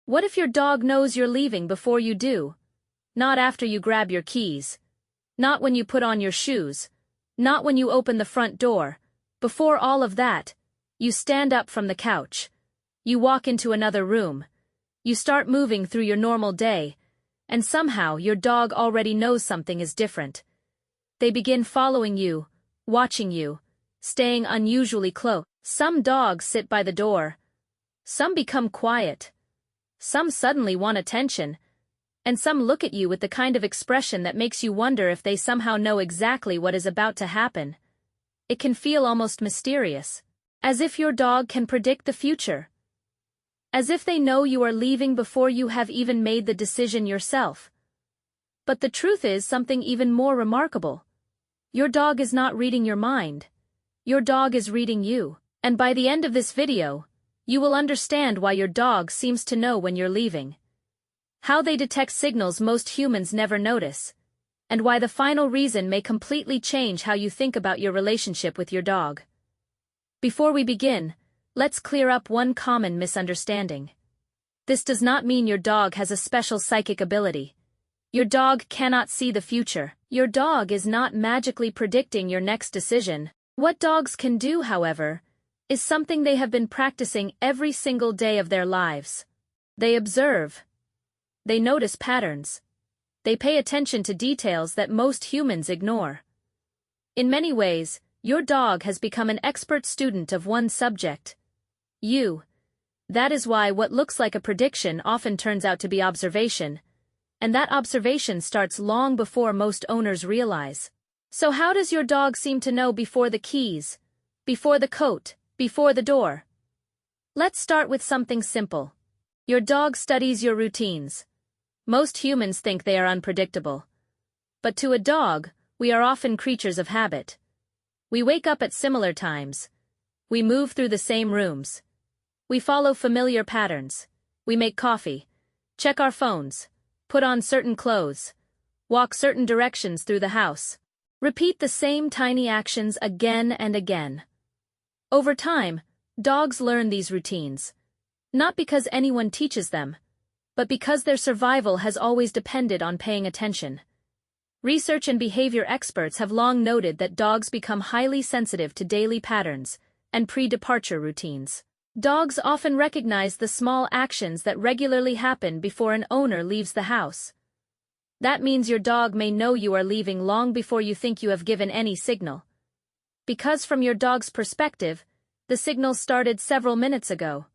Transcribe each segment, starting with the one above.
What if your dog knows you're leaving before you do? Not after you grab your keys. Not when you put on your shoes. Not when you open the front door. Before all of that, you stand up from the couch. You walk into another room. You start moving through your normal day, and somehow your dog already knows something is different. They begin following you, watching you, staying unusually close. Some dogs sit by the door. Some become quiet. Some suddenly want attention. And some look at you with the kind of expression that makes you wonder if they somehow know exactly what is about to happen. It can feel almost mysterious. As if your dog can predict the future. As if they know you are leaving before you have even made the decision yourself. But the truth is something even more remarkable. Your dog is not reading your mind. Your dog is reading you. And by the end of this video, you will understand why your dog seems to know when you're leaving. How they detect signals most humans never notice. And why the final reason may completely change how you think about your relationship with your dog. Before we begin, let's clear up one common misunderstanding. This does not mean your dog has a special psychic ability. Your dog cannot see the future. Your dog is not magically predicting your next decision. What dogs can do, however, is something they have been practicing every single day of their lives. They observe. They notice patterns. They pay attention to details that most humans ignore. In many ways, your dog has become an expert student of one subject. You. That is why what looks like a prediction often turns out to be observation. And that observation starts long before most owners realize. So how does your dog seem to know before the keys, before the coat, before the door? Let's start with something simple. Your dog studies your routines. Most humans think they are unpredictable. But to a dog, we are often creatures of habit. We wake up at similar times. We move through the same rooms. We follow familiar patterns. We make coffee, check our phones, put on certain clothes, walk certain directions through the house. Repeat the same tiny actions again and again. Over time, dogs learn these routines. Not because anyone teaches them, but because their survival has always depended on paying attention. Research and behavior experts have long noted that dogs become highly sensitive to daily patterns and pre-departure routines. Dogs often recognize the small actions that regularly happen before an owner leaves the house. That means your dog may know you are leaving long before you think you have given any signal. Because from your dog's perspective, the signal started several minutes ago,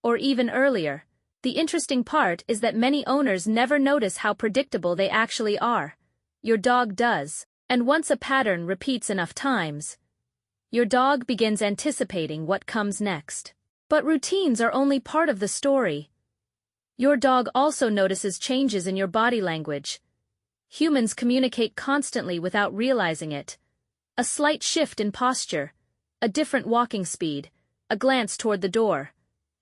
or even earlier. The interesting part is that many owners never notice how predictable they actually are. Your dog does, and once a pattern repeats enough times, your dog begins anticipating what comes next. But routines are only part of the story. Your dog also notices changes in your body language. Humans communicate constantly without realizing it. A slight shift in posture, a different walking speed, a glance toward the door,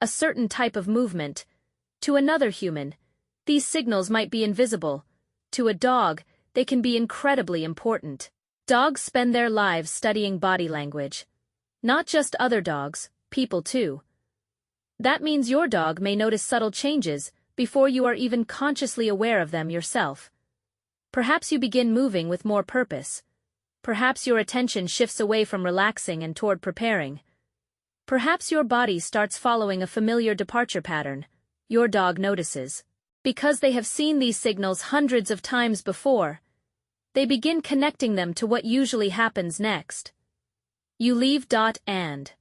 a certain type of movement. To another human, these signals might be invisible. To a dog, they can be incredibly important. Dogs spend their lives studying body language. Not just other dogs, people too. That means your dog may notice subtle changes before you are even consciously aware of them yourself. Perhaps you begin moving with more purpose. Perhaps your attention shifts away from relaxing and toward preparing. Perhaps your body starts following a familiar departure pattern. Your dog notices. Because they have seen these signals hundreds of times before, they begin connecting them to what usually happens next. You leave. And.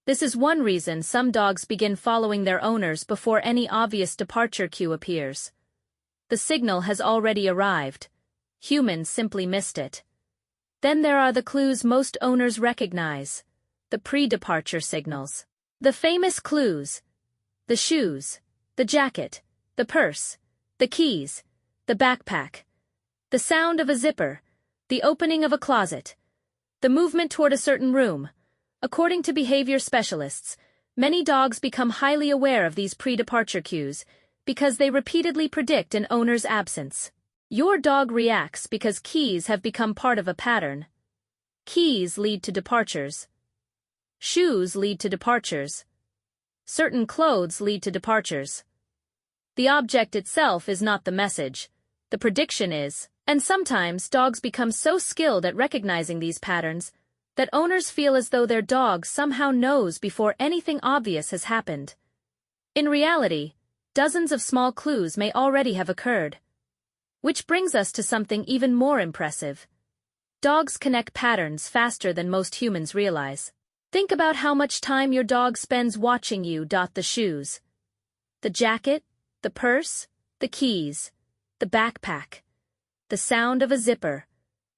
This is one reason some dogs begin following their owners before any obvious departure cue appears. The signal has already arrived. Humans simply missed it. Then there are the clues most owners recognize. The pre-departure signals. The famous clues. The shoes. The jacket. The purse. The keys. The backpack. The sound of a zipper. The opening of a closet. The movement toward a certain room. According to behavior specialists, many dogs become highly aware of these pre-departure cues because they repeatedly predict an owner's absence. Your dog reacts because keys have become part of a pattern. Keys lead to departures. Shoes lead to departures. Certain clothes lead to departures. The object itself is not the message. The prediction is. And sometimes dogs become so skilled at recognizing these patterns that owners feel as though their dog somehow knows before anything obvious has happened. In reality, dozens of small clues may already have occurred. Which brings us to something even more impressive. Dogs connect patterns faster than most humans realize. Think about how much time your dog spends watching you. The shoes, the jacket, the purse, the keys, the backpack, the sound of a zipper,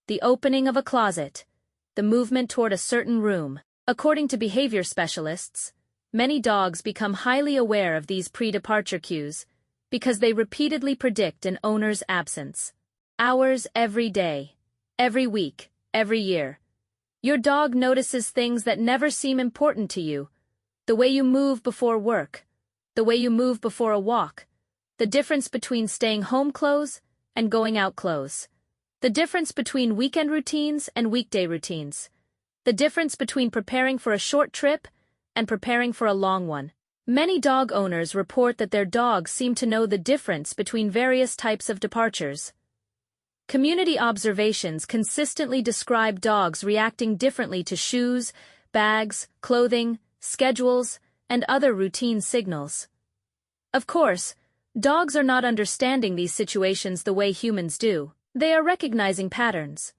the opening of a closet, the movement toward a certain room. According to behavior specialists, many dogs become highly aware of these pre-departure cues because they repeatedly predict an owner's absence. Hours every day, every week, every year. Your dog notices things that never seem important to you. The way you move before work, the way you move before a walk, the difference between staying home clothes and going out clothes, the difference between weekend routines and weekday routines, the difference between preparing for a short trip and preparing for a long one. Many dog owners report that their dogs seem to know the difference between various types of departures. Community observations consistently describe dogs reacting differently to shoes, bags, clothing, schedules, and other routine signals. Of course, dogs are not understanding these situations the way humans do. They are recognizing patterns.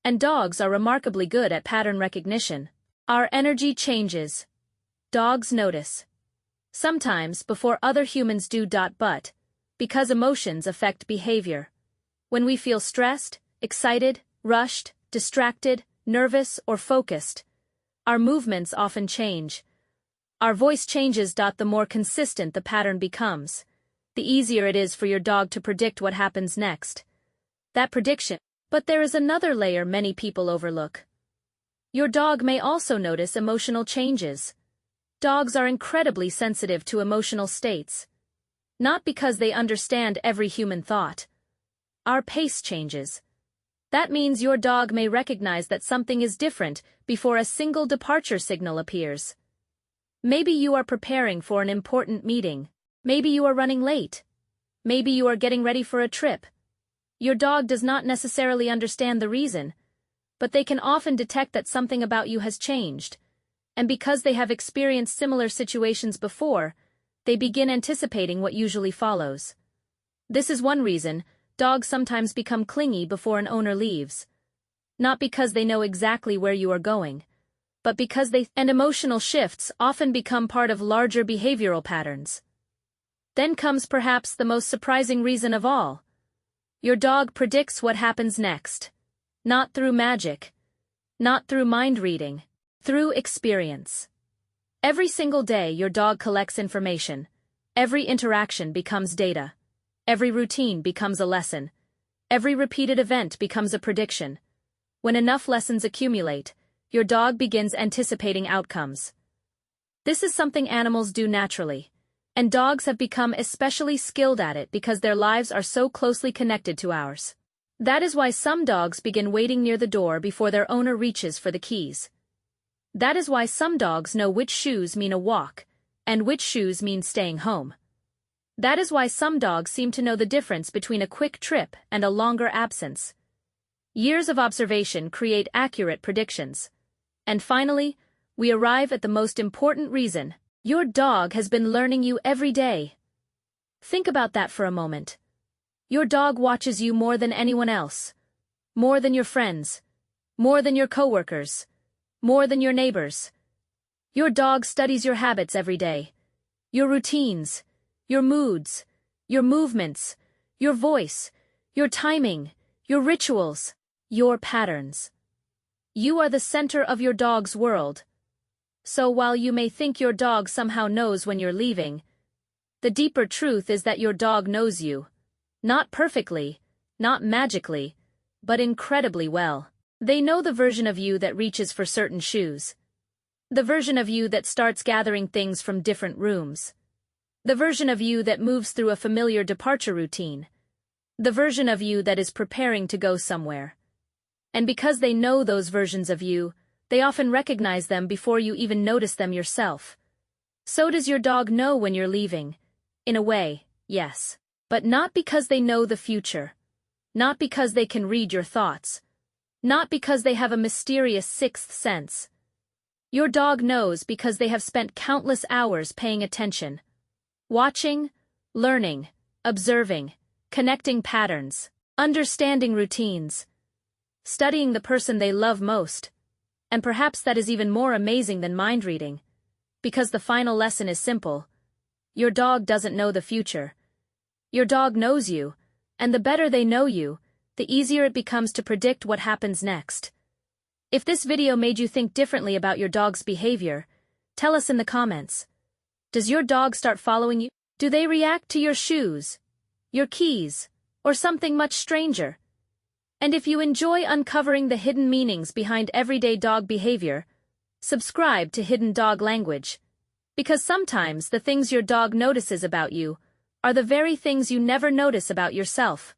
And dogs are remarkably good at pattern recognition. Our energy changes. Dogs notice. Sometimes before other humans do. But, because emotions affect behavior. When we feel stressed, excited, rushed, distracted, nervous, or focused, our movements often change. Our voice changes. The more consistent the pattern becomes, the easier it is for your dog to predict what happens next. That prediction. But there is another layer many people overlook. Your dog may also notice emotional changes. Dogs are incredibly sensitive to emotional states. Not because they understand every human thought. Our pace changes. That means your dog may recognize that something is different before a single departure signal appears. Maybe you are preparing for an important meeting. Maybe you are running late. Maybe you are getting ready for a trip. Your dog does not necessarily understand the reason, but they can often detect that something about you has changed. And because they have experienced similar situations before, they begin anticipating what usually follows. This is one reason dogs sometimes become clingy before an owner leaves. Not because they know exactly where you are going, but because and emotional shifts often become part of larger behavioral patterns. Then comes perhaps the most surprising reason of all. Your dog predicts what happens next. Not through magic. Not through mind reading. Through experience. Every single day your dog collects information. Every interaction becomes data. Every routine becomes a lesson. Every repeated event becomes a prediction. When enough lessons accumulate, your dog begins anticipating outcomes. This is something animals do naturally. And dogs have become especially skilled at it because their lives are so closely connected to ours. That is why some dogs begin waiting near the door before their owner reaches for the keys. That is why some dogs know which shoes mean a walk, and which shoes mean staying home. That is why some dogs seem to know the difference between a quick trip and a longer absence. Years of observation create accurate predictions. And finally, we arrive at the most important reason. Your dog has been learning you every day. Think about that for a moment. Your dog watches you more than anyone else. More than your friends. More than your coworkers. More than your neighbors. Your dog studies your habits every day. Your routines. Your moods. Your movements. Your voice. Your timing. Your rituals. Your patterns. You are the center of your dog's world. So while you may think your dog somehow knows when you're leaving, the deeper truth is that your dog knows you. Not perfectly, not magically, but incredibly well. They know the version of you that reaches for certain shoes. The version of you that starts gathering things from different rooms. The version of you that moves through a familiar departure routine. The version of you that is preparing to go somewhere. And because they know those versions of you, they often recognize them before you even notice them yourself. So does your dog know when you're leaving. In a way, yes. But not because they know the future. Not because they can read your thoughts. Not because they have a mysterious sixth sense. Your dog knows because they have spent countless hours paying attention. Watching, learning, observing, connecting patterns, understanding routines, studying the person they love most. And perhaps that is even more amazing than mind reading. Because the final lesson is simple. Your dog doesn't know the future. Your dog knows you, and the better they know you, the easier it becomes to predict what happens next. If this video made you think differently about your dog's behavior, tell us in the comments. Does your dog start following you? Do they react to your shoes, your keys, or something much stranger? And if you enjoy uncovering the hidden meanings behind everyday dog behavior, subscribe to Hidden Dog Language. Because sometimes the things your dog notices about you are the very things you never notice about yourself.